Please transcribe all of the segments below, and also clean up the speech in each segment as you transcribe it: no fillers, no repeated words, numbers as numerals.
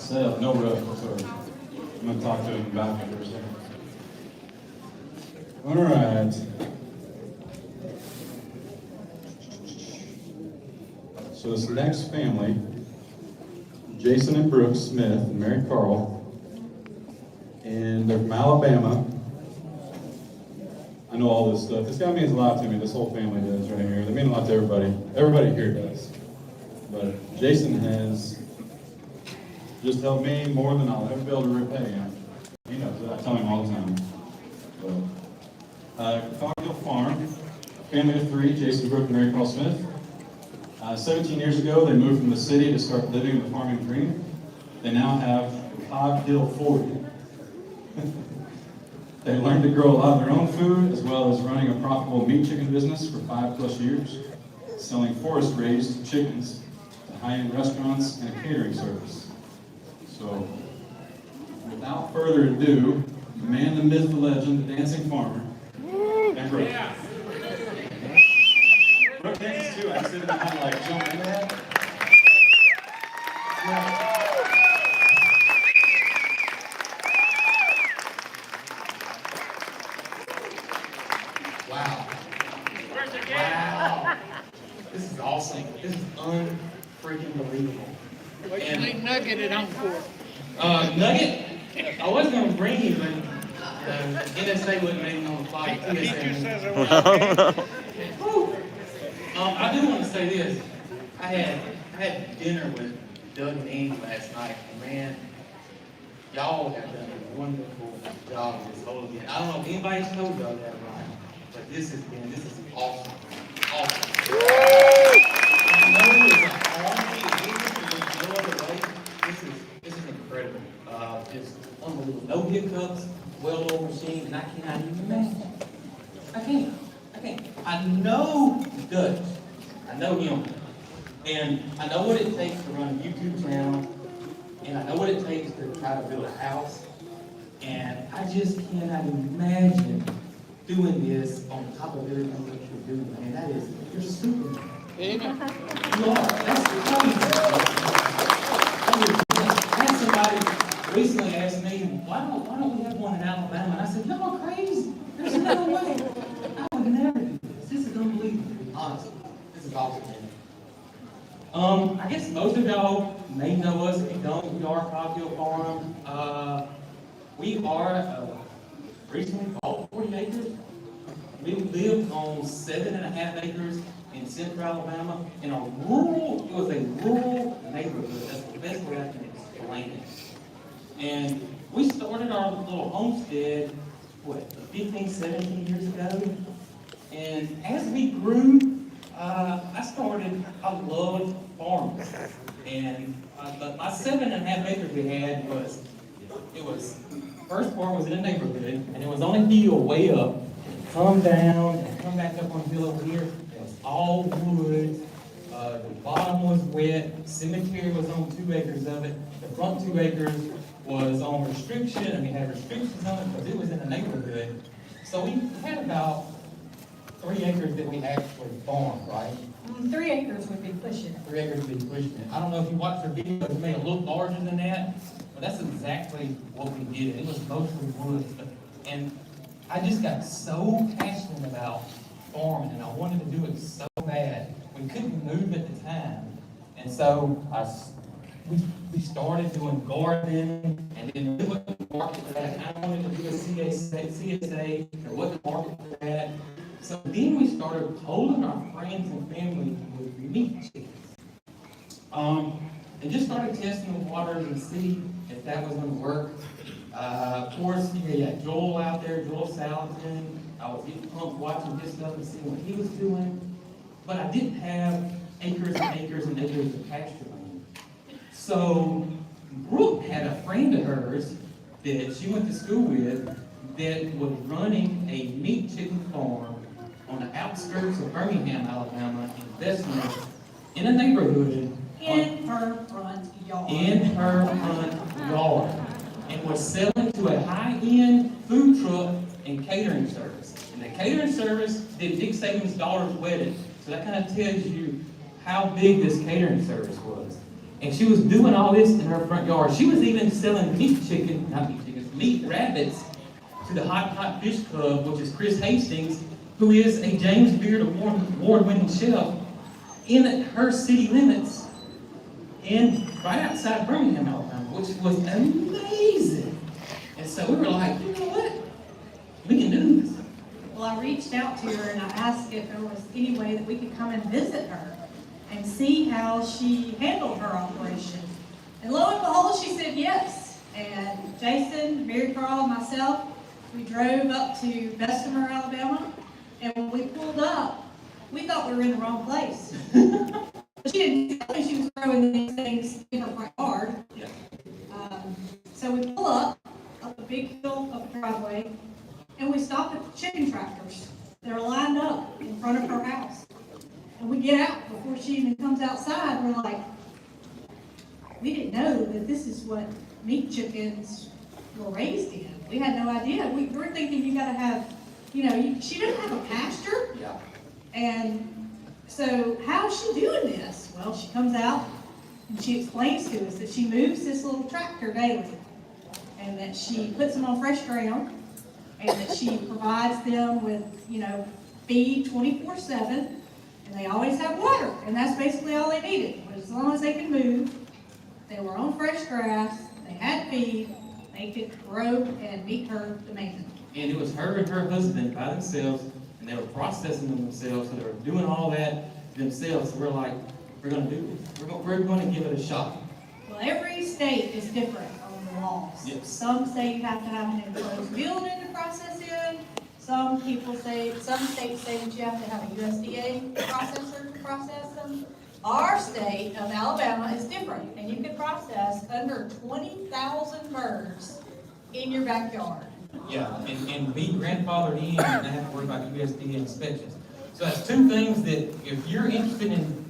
himself, no rush whatsoever. I'm going to talk to him about it for a second. All right. So this next family, Jason and Brooks Smith and Mary Carl, and they're from Alabama. I know all this stuff. This guy means a lot to me. This whole family does right here. They mean a lot to everybody. Everybody here does. But Jason has just helped me more than I'll ever be able to repay him. He knows that. I tell him all the time. Cog Hill Farm, family of 3, Jason, Brooke, and Mary Carl Smith. 17 years ago, they moved from the city to start living the farming dream. They now have Cog Hill 40. They learned to grow a lot of their own food, as well as running a profitable meat chicken business for 5+ years, selling forest-raised chickens to high-end restaurants and a catering service. So, without further ado, the man, the myth, the legend, the dancing farmer, and Brooke. Yeah. Brooke dances too. I sit in the kind of like jump into that. Yeah. Wow. Wow. This is awesome. This is unfreaking believable. What you think Nugget at home for? Nugget? I was going to bring you, but NSA wouldn't make me on the flight. He just says it was. I do want to say this. I had dinner with Doug and Andy last night, and man, y'all have done a wonderful job this whole weekend. I don't know if anybody's told y'all that or not, but this is awesome. Awesome. I know there's a army, no other way. This is incredible. Just unbelievable. No hiccups, well-oiled machine, and I cannot even imagine. I can't. I know Dutch. I know him. And I know what it takes to run a YouTube channel, and I know what it takes to try to build a house. And I just cannot imagine doing this on top of everything that you're doing. I mean, you're super. You are. That's crazy. I had somebody recently asked me, why don't we have one in Alabama? And I said, y'all are crazy. There's no way. I would never do this. This is unbelievable. Honestly, this is awesome, man. I guess most of y'all may know us. If you don't, we are Cog Hill Farm. We are recently bought 40 acres. We live on 7.5 acres in central Alabama in a rural, it was a rural neighborhood. That's the best way I can explain it. And we started our little homestead, 15, 17 years ago. And as we grew, I loved farming. And but my 7.5 acres we had first part was in a neighborhood, and it was on a hill way up. Come down and come back up on the hill over here. It was all wood. The bottom was wet. Cemetery was on 2 acres of it. The front 2 acres was on restriction, and we had restrictions on it because it was in a neighborhood. So we had about 3 acres that we actually farmed, right? 3 acres would be pushing it. 3 acres would be pushing it. I don't know if you watched our video, it may look larger than that, but that's exactly what we did. It was mostly wood. And I just got so passionate about farming, and I wanted to do it so bad. We couldn't move at the time. And so we started doing gardening, and then there wasn't a market for that. I wanted to do a CSA, there wasn't a market for that. So then we started polling our friends and family with meat chickens. And just started testing the waters and see if that was going to work. Of course, you had Joel out there, Joel Salatin. I was getting pumped watching his stuff and seeing what he was doing. But I didn't have acres and acres and acres of pasture land. So Brooke had a friend of hers that she went to school with that was running a meat chicken farm on the outskirts of Birmingham, Alabama, in a neighborhood. In her front yard. In her front yard. And was selling to a high-end food truck and catering service. And the catering service did Dick Saban's daughter's wedding. So that kind of tells you how big this catering service was. And she was doing all this in her front yard. She was even selling meat rabbits to the Hot Pot Fish Club, which is Chris Hastings, who is a James Beard award-winning chef, in her city limits, right outside Birmingham, Alabama, which was amazing. And so we were like, you know what? We can do this. Well, I reached out to her and I asked if there was any way that we could come and visit her and see how she handled her operation. And lo and behold, she said yes. And Jason, Mary Carl, and myself, we drove up to Bessemer, Alabama, and when we pulled up, we thought we were in the wrong place. She didn't tell me she was growing these things in her front yard. Yeah. So we pull up a big hill up the driveway, and we stop at the chicken tractors. They're lined up in front of her house. And we get out before she even comes outside. We're like, we didn't know that this is what meat chickens were raised in. We had no idea. We were thinking you gotta have, she doesn't have a pasture. Yeah. And so how's she doing this? Well, she comes out and she explains to us that she moves this little tractor daily and that she puts them on fresh ground and that she provides them with, feed 24/7, and they always have water, and that's basically all they needed. But as long as they could move, they were on fresh grass, they had feed, they could grow and meet her demand. And it was her and her husband by themselves, and they were processing them themselves, so they were doing all that themselves. So we're like, we're going to do this. We're going to give it a shot. Well, every state is different on the laws. Yes. Some say you have to have an enclosed building to process in. Some states say that you have to have a USDA processor to process them. Our state of Alabama is different, and you can process under 20,000 birds in your backyard. Yeah, and be grandfathered in and not have to worry about USDA inspections. So that's two things that if you're interested in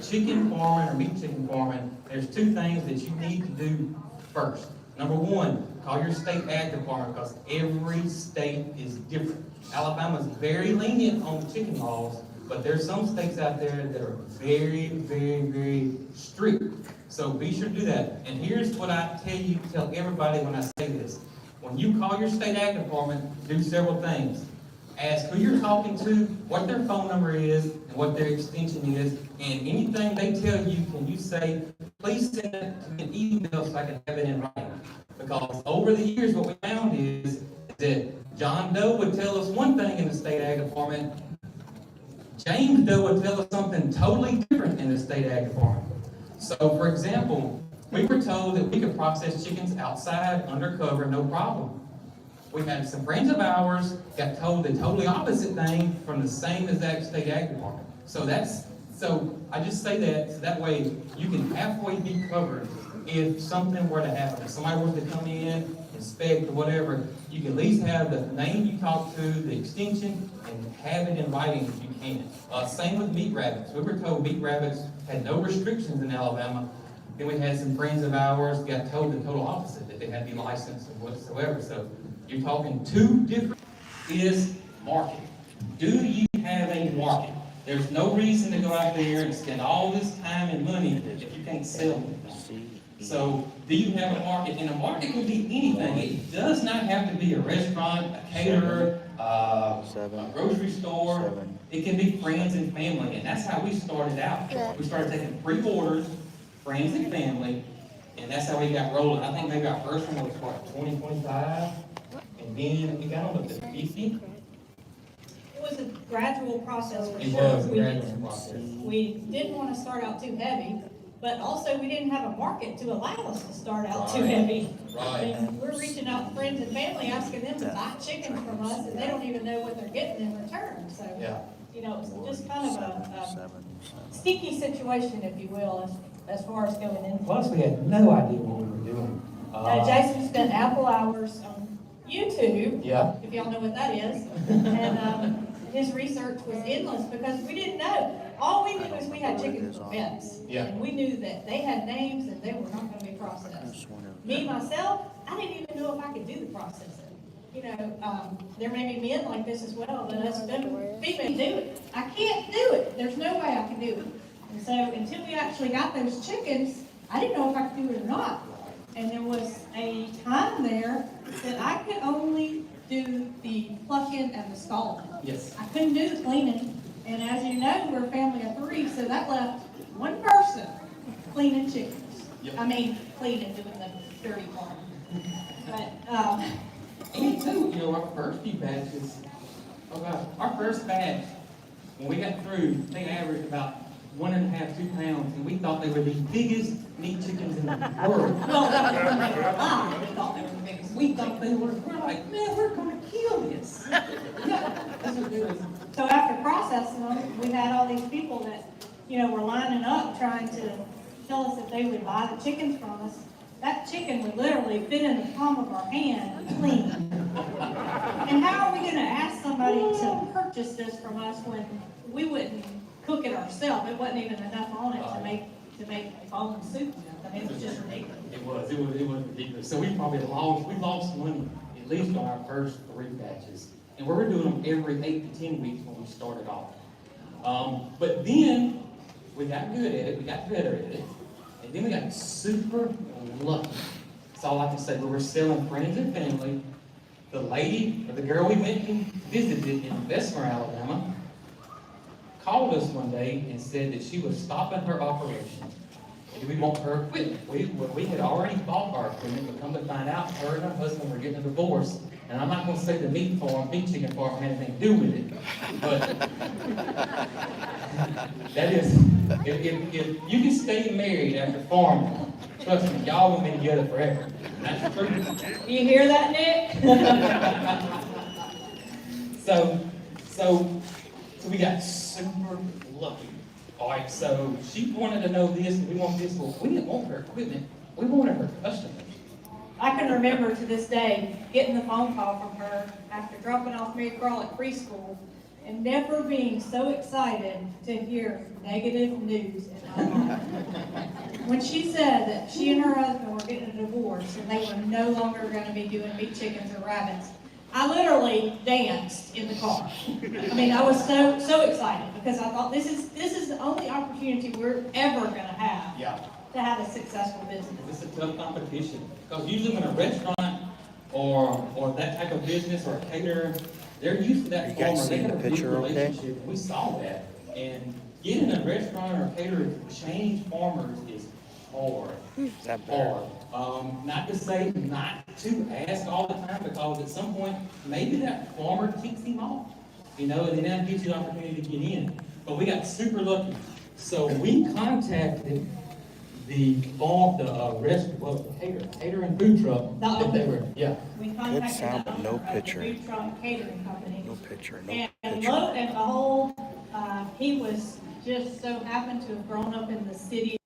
chicken farming or meat chicken farming, there's two things that you need to do first. Number one, call your state ag department because every state is different. Alabama's very lenient on chicken laws, but there's some states out there that are very, very, very strict. So be sure to do that. And here's what I tell everybody when I say this. When you call your state ag department, do several things. Ask who you're talking to, what their phone number is, and what their extension is. And anything they tell you, can you say, please send it to me an email so I can have it in writing. Because over the years, what we found is that John Doe would tell us one thing in the state ag department. James Doe would tell us something totally different in the state ag department. So, for example, we were told that we could process chickens outside, undercover, no problem. We had some friends of ours got told the totally opposite thing from the same exact state ag department. So I just say that so that way you can halfway be covered if something were to happen. If somebody were to come in, inspect, or whatever, you can at least have the name you talked to, the extension, and have it in writing if you can. Same with meat rabbits. We were told meat rabbits had no restrictions in Alabama. Then we had some friends of ours got told the total opposite, that they had to be licensed and whatsoever. So you're talking two different is market. Do you have a market? There's no reason to go out there and spend all this time and money if you can't sell anything. So do you have a market? And a market can be anything. It does not have to be a restaurant, a caterer, a grocery store. It can be friends and family. And that's how we started out. We started taking pre-orders, friends and family, and that's how we got rolling. I think maybe our first one was what, 20, 25? And then we got on to 50. It was a gradual process for It sure. was a gradual process. We didn't want to start out too heavy, but also we didn't have a market to allow us to start out too heavy. Right. And we're reaching out to friends and family, asking them to buy chickens from us, and they don't even know what they're getting in return. So, Yeah. It's just kind of a sticky situation, if you will, as far as going in. Plus, we had no idea what we were doing. Jason spent ample hours on YouTube, Yeah. if y'all know what that is. And his research was endless because we didn't know. All we knew is we had chickens for pets. Yeah. And we knew that they had names and they were not going to be processed. Me, myself, I didn't even know if I could do the processing. There may be men like this as well, but us females do it. I can't do it. There's no way I can do it. And so until we actually got those chickens, I didn't know if I could do it or not. And there was a time there that I could only do the plucking and the scalding. Yes. I couldn't do the cleaning, and as you know, we're a family of 3, so that left one person cleaning chickens. Yep. I mean, cleaning, doing the dirty part. But, And too, you know, our first few batches, oh gosh, our first batch, when we got through, they averaged about 1.5, 2 pounds, and we thought they were the biggest meat chickens in the world. well, that was when they were alive, we thought they were the biggest. We thought they were like, man, we're gonna kill this. Yeah, that's what it was. So after processing them, we had all these people that, you know, were lining up trying to tell us if they would buy the chickens from us. That chicken would literally fit in the palm of our hand, clean. And how are we gonna ask somebody to purchase this from us when we wouldn't cook it ourselves? It wasn't even enough on it to make bone soup. I mean, it was just ridiculous. It was ridiculous. So we lost money, at least on our first 3 batches. And we were doing them every 8 to 10 weeks when we started off. But then we got good at it, we got better at it, and then we got super lucky. That's all I can say. We were selling friends and family. The lady, or the girl we went and visited in Bessemer, Alabama, called us one day and said that she was stopping her operation. And we want her equipment. We had already bought our equipment, but come to find out, her and her husband were getting a divorce. And I'm not going to say the meat chicken farm had anything to do with it, but that is, if you can stay married after farming, trust me, y'all will be together forever. That's true. You hear that, Nick? So we got super lucky. All right, so she wanted to know this, and we want this. Well, we didn't want her equipment. We wanted her customers. I can remember to this day getting the phone call from her after dropping off Mary Crawl at preschool and never being so excited to hear negative news in my life. When she said that she and her husband were getting a divorce and they were no longer going to be doing meat chickens or rabbits, I literally danced in the car. I mean, I was so excited because I thought this is the only opportunity we're ever going to have. Yeah. To have a successful business. It's a tough competition because usually when a restaurant or that type of business or a caterer, they're used to that You guys farmer. They seen have the a big picture okay? relationship, and we saw that. And getting a restaurant or a caterer to change farmers is hard. Is that better? Hard. Not to say not to ask all the time, because at some point maybe that farmer ticks him off, you know, and then that gives you the opportunity to get in. But we got super lucky, so we contacted the caterer and food truck that they were, yeah. We contacted sound, the but no owner of the picture. food truck catering company. No picture, no And picture. lo and behold, he was just so happened to have grown up in the city